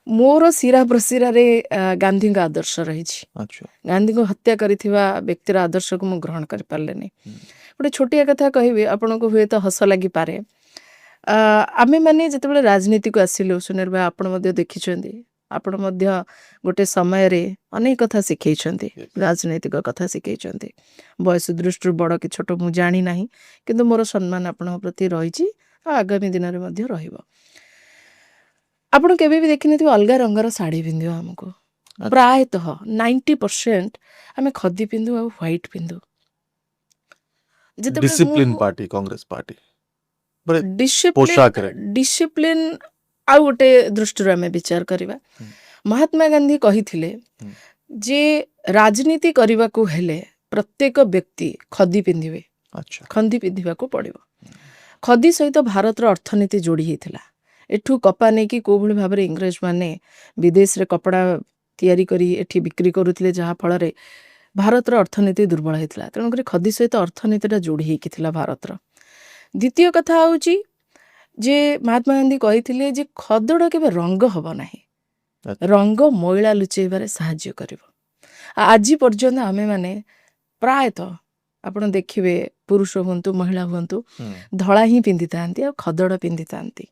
ମୋର ଶିରା ପ୍ରଶିରାରେ ଗାନ୍ଧୀଙ୍କ ଆଦର୍ଶ ରହିଛି। ଆଚ୍ଛା। ଗାନ୍ଧୀଙ୍କୁ ହତ୍ୟା କରିଥିବା ବ୍ୟକ୍ତିର ଆଦର୍ଶକୁ ମୁଁ ଗ୍ରହଣ କରିପାରିଲିନି। ହୁଁ। ଗୋଟେ ଛୋଟିଆ କଥା କହିବି, ଆପଣଙ୍କୁ ହୁଏତ ହସ ଲାଗିପାରେ। ଆମେମାନେ ଯେତେବେଳେ ରାଜନୀତିକୁ ଆସିଲୁ, ସୁନିଲ ଭାଇ ଆପଣ ମଧ୍ୟ ଦେଖିଛନ୍ତି, ଆପଣ ମଧ୍ୟ ଗୋଟେ ସମୟରେ ଅନେକ କଥା ଶିଖେଇଛନ୍ତି, Yes. ରାଜନୈତିକ କଥା ଶିଖେଇଛନ୍ତି। ବୟସ ଦୃଷ୍ଟିରୁ ବଡ଼ କି ଛୋଟ ମୁଁ ଜାଣି ନାହିଁ, କିନ୍ତୁ ମୋର ସମ୍ମାନ ଆପଣଙ୍କ ପ୍ରତି ରହିଛି ଆଉ ଆଗାମୀ ଦିନରେ ମଧ୍ୟ ରହିବ। ଆପଣ କେବେ ବି ଦେଖିନଥିବେ ଅଲଗା ରଙ୍ଗର ଶାଢ଼ୀ ପିନ୍ଧିବା ଆମକୁ। ଆଚ୍ଛା। ପ୍ରାୟତଃ 90% ଆମେ ଖଦି ପିନ୍ଧୁ ଆଉ ହ୍ୱାଇଟ୍ ପିନ୍ଧୁ। ଯେତେବେଳେ ଡିସିପ୍ଲିନ ମୁଁ ପାର୍ଟି କଂଗ୍ରେସ ପାର୍ଟି ବୋଲେ ଡିସିପ୍ଲିନ ପୋଷାକରେ। ଡିସିପ୍ଲିନ ଆଉ ଗୋଟେ ଦୃଷ୍ଟିରୁ ଆମେ ବିଚାର କରିବା। ହୁଁ। ମହାତ୍ମା ଗାନ୍ଧୀ କହିଥିଲେ ହୁଁ। ଯେ ରାଜନୀତି କରିବାକୁ ହେଲେ ପ୍ରତ୍ୟେକ ବ୍ୟକ୍ତି ଖଦି ପିନ୍ଧିବେ, ଆଚ୍ଛା। ଖଦି ପିନ୍ଧିବାକୁ ପଡ଼ିବ। ଖଦି ସହିତ ଭାରତର ଅର୍ଥନୀତି ଯୋଡ଼ି ହେଇଥିଲା। ଏଠୁ କପା ନେଇକି କୋଉଭଳି ଭାବରେ ଇଂରେଜମାନେ ବିଦେଶରେ କପଡ଼ା ତିଆରି କରି ଏଠି ବିକ୍ରି କରୁଥିଲେ, ଯାହାଫଳରେ ଭାରତର ଅର୍ଥନୀତି ଦୁର୍ବଳ ହେଇଥିଲା। ତେଣୁକରି ଖଦି ସହିତ ଅର୍ଥନୀତିଟା ଯୋଡ଼ି ହେଇକି ଥିଲା ଭାରତର। ଦ୍ୱିତୀୟ କଥା ହେଉଛି ଯେ ମହାତ୍ମା ଗାନ୍ଧୀ କହିଥିଲେ ଯେ ଖଦଡ଼ କେବେ ରଙ୍ଗ ହେବ ନାହିଁ, ଆଚ୍ଛା। ରଙ୍ଗ ମଇଳା ଲୁଚେଇବାରେ ସାହାଯ୍ୟ କରିବ। ଆଜି ପର୍ଯ୍ୟନ୍ତ ଆମେମାନେ ପ୍ରାୟତଃ ଆପଣ ଦେଖିବେ, ପୁରୁଷ ହୁଅନ୍ତୁ ମହିଳା ହୁଅନ୍ତୁ, ହୁଁ। ଧଳା ହିଁ ପିନ୍ଧିଥାନ୍ତି ଆଉ ଖଦଡ଼ ପିନ୍ଧିଥାନ୍ତି।